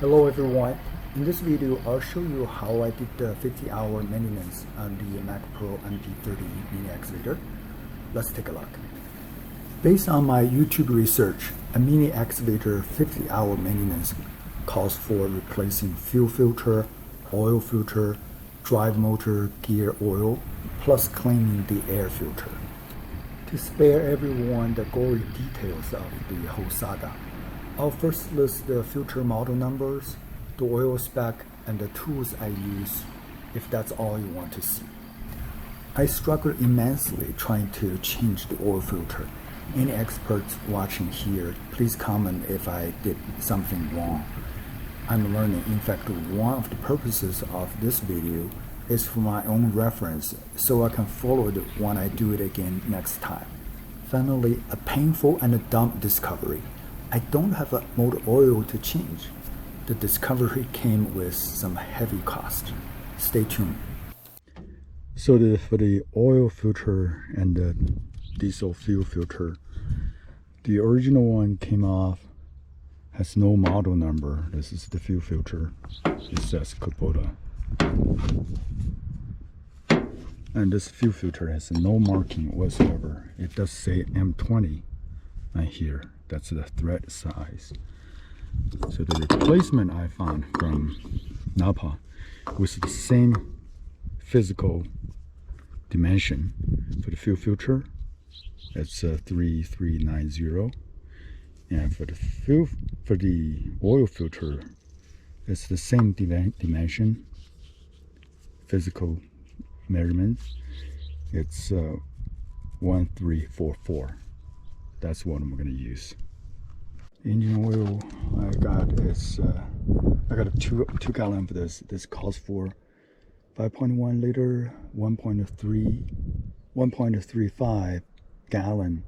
Hello everyone, in this video I'll show you how I did the 50-hour maintenance on the MachPro MP30 mini excavator. Let's take a look. Based on my YouTube research, a mini excavator 50-hour maintenance calls for replacing fuel filter, oil filter, drive motor, gear oil, plus cleaning the air filter. To spare everyone the gory details of the whole saga, I'll first list the filter model numbers, the oil spec, and the tools I use, if that's all you want to see. I struggled immensely trying to change the oil filter. Any experts watching here, please comment if I did something wrong. I'm learning. In fact, one of the purposes of this video is for my own reference, so I can follow it when I do it again next time. Finally, a painful and a dumb discovery. I don't have a motor oil to change. The discovery came with some heavy cost. Stay tuned. So for the oil filter and the diesel fuel filter, the original one came off, has no model number. This is the fuel filter. It says Kubota. And this fuel filter has no marking whatsoever. It does say M20 right here. That's the thread size. So the replacement I found from Napa was the same physical dimension for the fuel filter. It's 3390, and for the oil filter, it's the same dimension, physical measurements. It's 1344. That's what I'm going to use. Engine oil I got is I got a 2 gallon for this. This calls for 5.1 liter, 1.35 gallon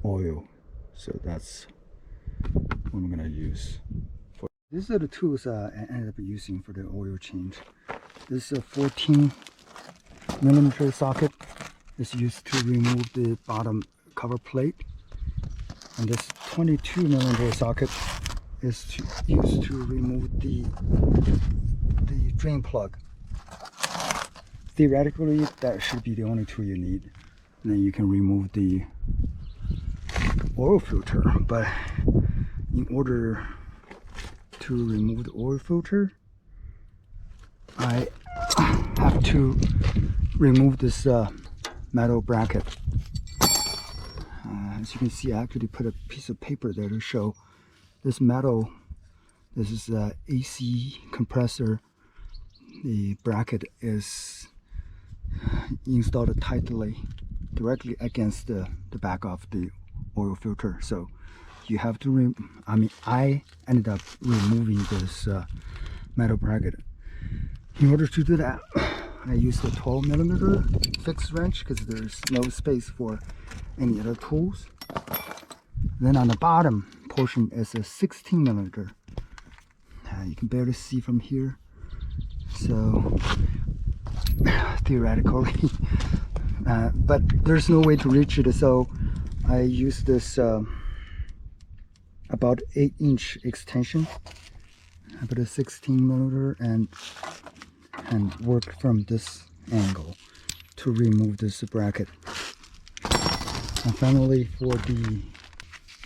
oil. So that's what I'm going to use. These are the tools I ended up using for the oil change. This is a 14mm socket. It's used to remove the bottom cover plate. And this 22mm socket is used to remove the drain plug. Theoretically, that should be the only tool you need. And then you can remove the oil filter. But in order to remove the oil filter, I have to remove this metal bracket. As you can see, I actually put a piece of paper there to show this metal. This is the AC compressor. The bracket is installed tightly directly against the back of the oil filter. So you have to, I ended up removing this metal bracket. In order to do that, I used a 12mm fixed wrench because there's no space for any other tools. Then on the bottom portion is a 16mm. You can barely see from here. So theoretically, but there's no way to reach it. So I use this about 8-inch extension. I put a 16mm and work from this angle to remove this bracket. And finally, for the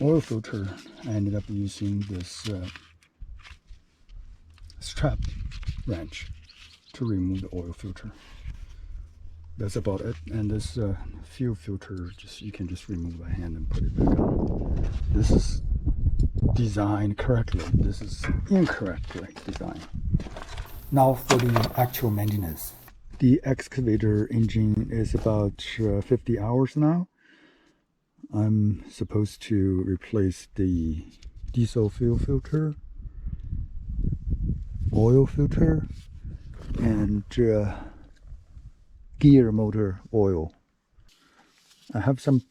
oil filter, I ended up using this strap wrench to remove the oil filter. That's about it. And this fuel filter, you can just remove by hand and put it back on. This is designed correctly. This is incorrectly designed. Now for the actual maintenance. The excavator engine is about 50 hours now. I'm supposed to replace the diesel fuel filter, oil filter, and gear motor oil. I have some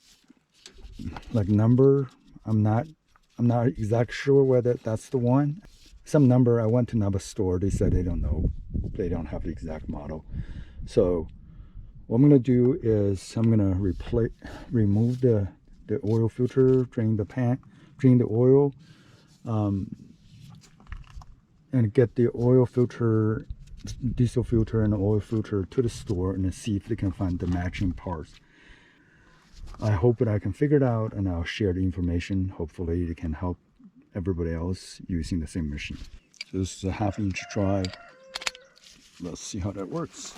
number. I'm not exactly sure whether that's the one. Some number. I went to Napa store. They said they don't know. They don't have the exact model. So what I'm gonna do is I'm gonna remove the oil filter, drain the oil, and get the oil filter, diesel filter and oil filter to the store and see if they can find the matching parts. I hope that I can figure it out, and I'll share the information. Hopefully it can help everybody else using the same machine. So this is a 1/2 inch drive. Let's see how that works.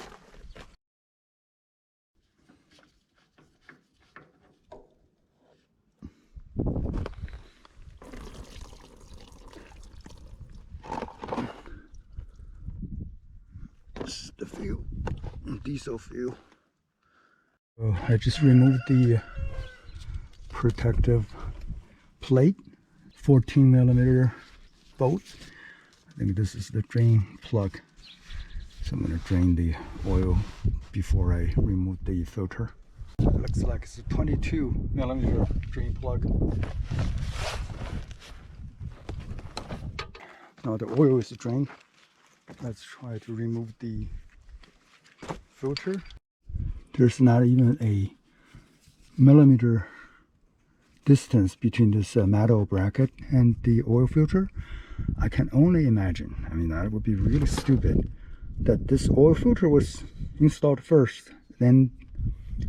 This is the fuel, diesel fuel. So I just removed the protective plate, 14mm bolt. I think this is the drain plug. So I'm going to drain the oil before I remove the filter. It looks like it's a 22mm drain plug. Now the oil is drained. Let's try to remove the filter. There's not even a millimeter distance between this metal bracket and the oil filter. I can only imagine, I mean, that would be really stupid, that this oil filter was installed first, then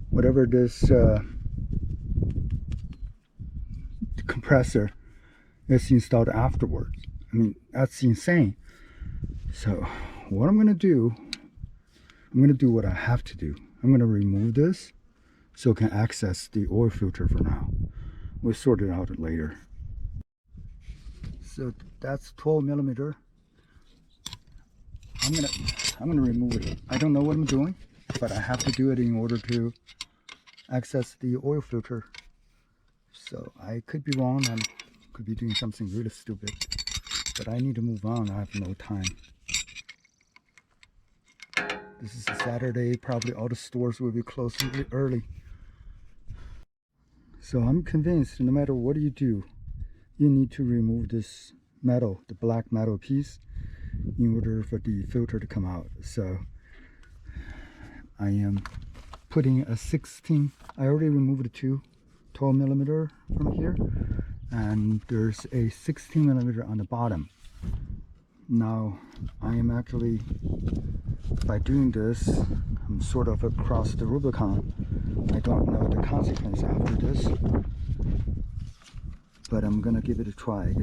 whatever this compressor is installed afterwards. I mean, that's insane. So what I'm going to do, I'm going to do what I have to do. I'm going to remove this so I can access the oil filter for now. We'll sort it out later. So that's 12mm. I'm gonna remove it. I don't know what I'm doing, but I have to do it in order to access the oil filter. So I could be wrong. I could be doing something really stupid, but I need to move on. I have no time. This is a Saturday. Probably all the stores will be closed really early. So I'm convinced no matter what you do, you need to remove this metal, the black metal piece, in order for the filter to come out. So I am putting a 16, I already removed two 12mm from here, and there's a 16mm on the bottom. Now I am actually, by doing this, I'm sort of across the Rubicon. I don't know the consequence after this, but I'm gonna give it a try.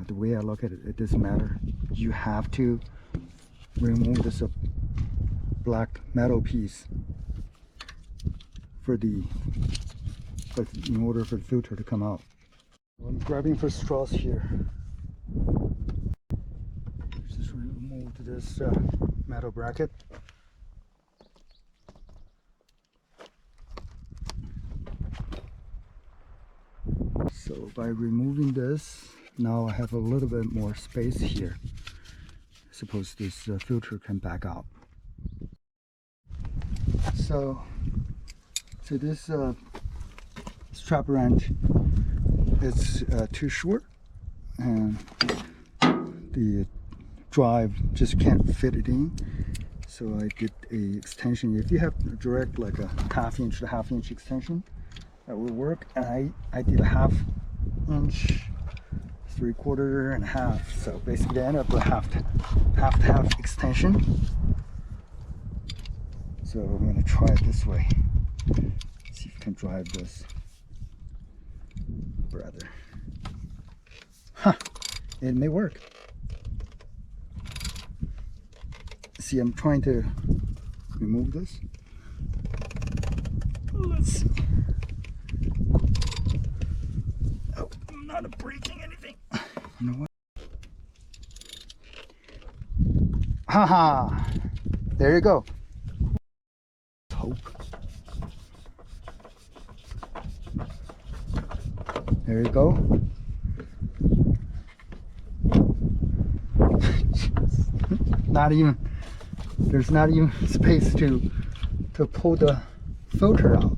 The way I look at it, it doesn't matter. You have to remove this black metal piece in order for the filter to come out. I'm grabbing for straws here. Just remove this metal bracket. So by removing this, now I have a little bit more space here. I suppose this filter can back out. So this strap wrench is too short, and the drive just can't fit it in. So I did a extension. If you have direct, like a 1/2 inch to 1/2 inch extension, that will work. And I did a 1/2 inch, 3/4 and 1/2. So basically I ended up with a half extension. So I'm going to try it this way. See if I can drive this. Brother. Huh. It may work. See, I'm trying to remove this. Let's see. Oh, I'm not breaking anything. You know what? Haha! There you go. Hope. There you go. There's not even space to pull the filter out.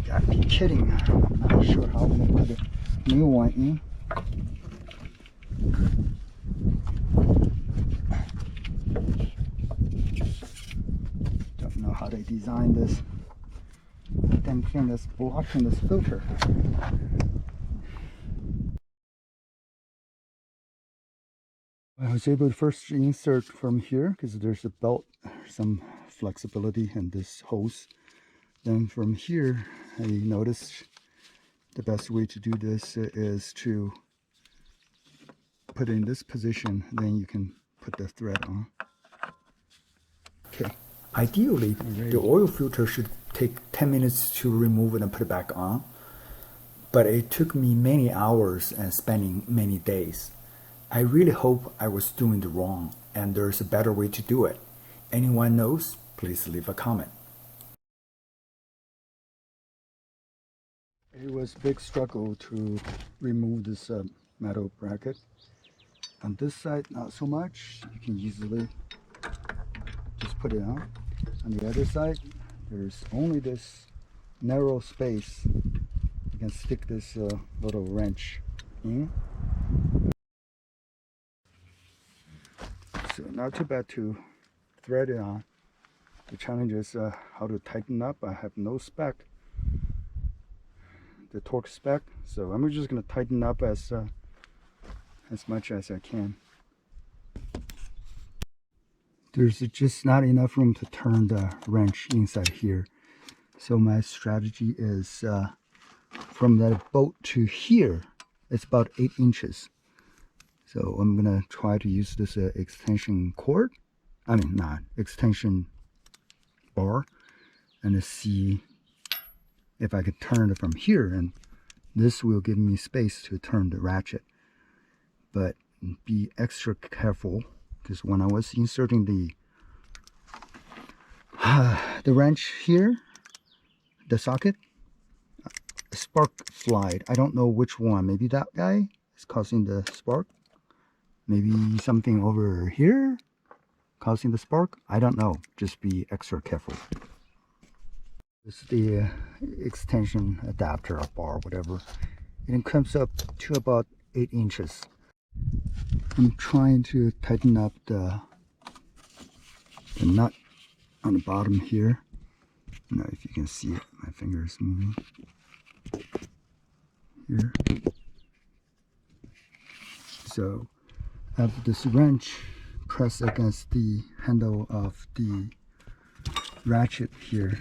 Gotta be kidding. I'm not sure how I'm gonna put a new one in. Don't know how they designed this damn thing that's blocking this filter. I was able to first insert from here because there's a belt, some flexibility in this hose. Then from here, I noticed the best way to do this is to put it in this position, then you can put the thread on. Okay. Ideally, the oil filter should take 10 minutes to remove it and put it back on. But it took me many hours and spending many days. I really hope I was doing it wrong and there's a better way to do it. Anyone knows, please leave a comment. It was a big struggle to remove this metal bracket. On this side, not so much. You can easily just put it on. On the other side, there's only this narrow space. You can stick this little wrench in. So not too bad to thread it on. The challenge is how to tighten up. I have no spec, the torque spec, so I'm just going to tighten up as much as I can. There's just not enough room to turn the wrench inside here. So my strategy is from that bolt to here, it's about 8 inches. So I'm gonna try to use this extension cord, extension bar, and see if I could turn it from here, and this will give me space to turn the ratchet. But be extra careful, because when I was inserting the wrench here, the socket, a spark flied. I don't know which one. Maybe that guy is causing the spark. Maybe something over here causing the spark. I don't know. Just be extra careful. This is the extension adapter or bar, whatever. It comes up to about 8 inches. I'm trying to tighten up the nut on the bottom here. Now, if you can see it, my finger is moving here. So I have this wrench pressed against the handle of the ratchet here,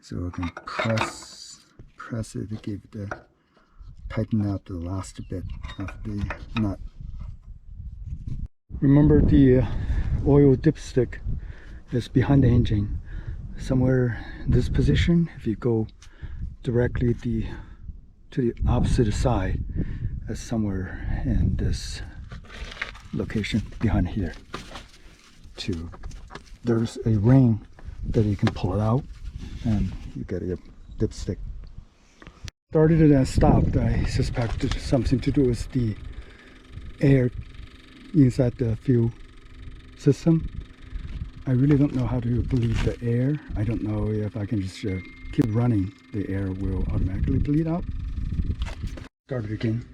so I can press it to give the tighten up the last bit of the nut. Remember, the oil dipstick is behind the engine, somewhere in this position. If you go directly to the opposite side, it's somewhere in this location behind here. There's a ring that you can pull it out, and you get a dipstick. Started it and stopped. I suspect it's something to do with the air inside the fuel system. I really don't know how to bleed the air. I don't know if I can just keep running, the air will automatically bleed out. Start it again.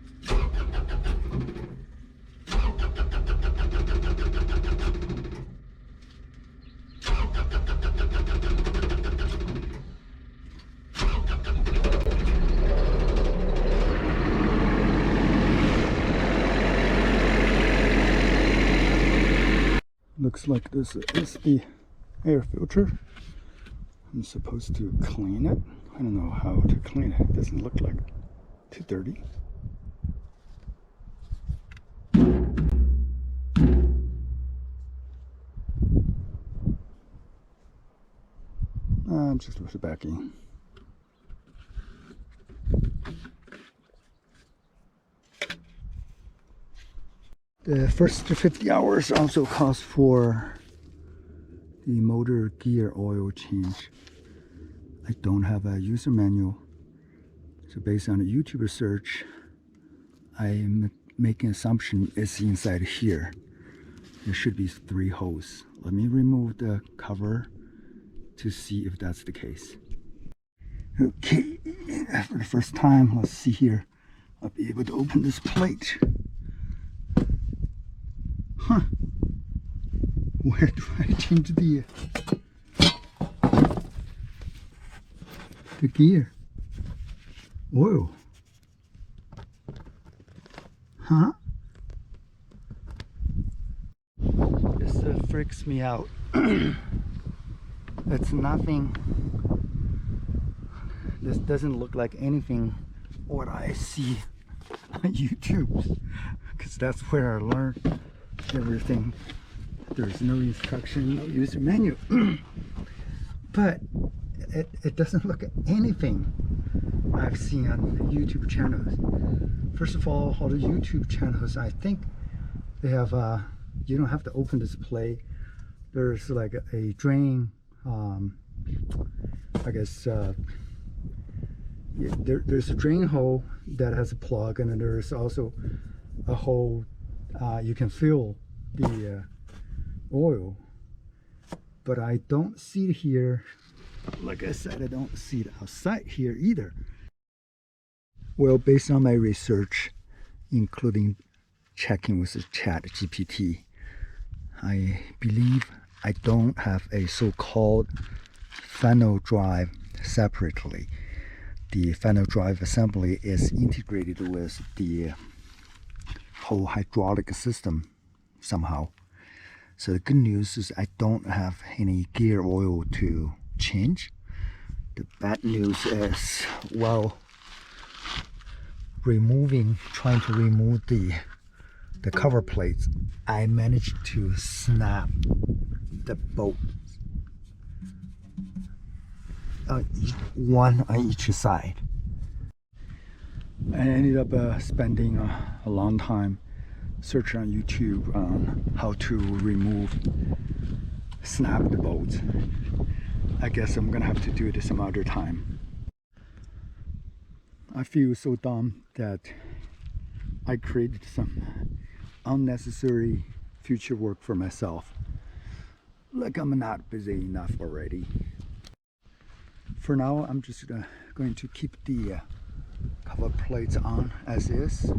Looks like this is the air filter. I'm supposed to clean it. I don't know how to clean it. It doesn't look like too dirty. I'm just put it back in. The first 50 hours also cost for the motor gear oil change. I don't have a user manual, so based on a YouTube search, I'm making an assumption it's inside here. There should be 3 holes. Let me remove the cover to see if that's the case. Okay, for the first time, let's see here. I'll be able to open this plate. Huh. Where do I change the gear? Oil. Huh? freaks me out. It's nothing. This doesn't look like anything what I see on YouTube, because that's where I learned everything. There's no instruction, no user manual. But it doesn't look at anything I've seen on YouTube channels. First of all the YouTube channels, I think they have you don't have to open display. There's like a drain, I guess there's a drain hole that has a plug, and then there's also a hole you can fill the oil. But I don't see it here. Like I said, I don't see it outside here either. Well, based on my research, including checking with the ChatGPT, I believe I don't have a so-called funnel drive separately. The funnel drive assembly is integrated with the whole hydraulic system somehow. So the good news is I don't have any gear oil to change. The bad news is, well, trying to remove the cover plates, I managed to snap the bolt, one on each side. I ended up spending a long time searching on YouTube on how to snap the bolts. I guess I'm gonna have to do it some other time. I feel so dumb that I created some unnecessary future work for myself. Like I'm not busy enough already. For now, I'm just going to keep the cover plates on as is,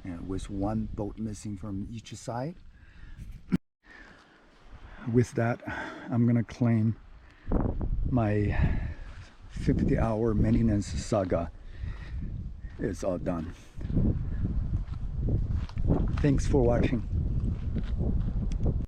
and with one bolt missing from each side. With that, I'm gonna claim my 50-hour maintenance saga is all done. Thanks for watching.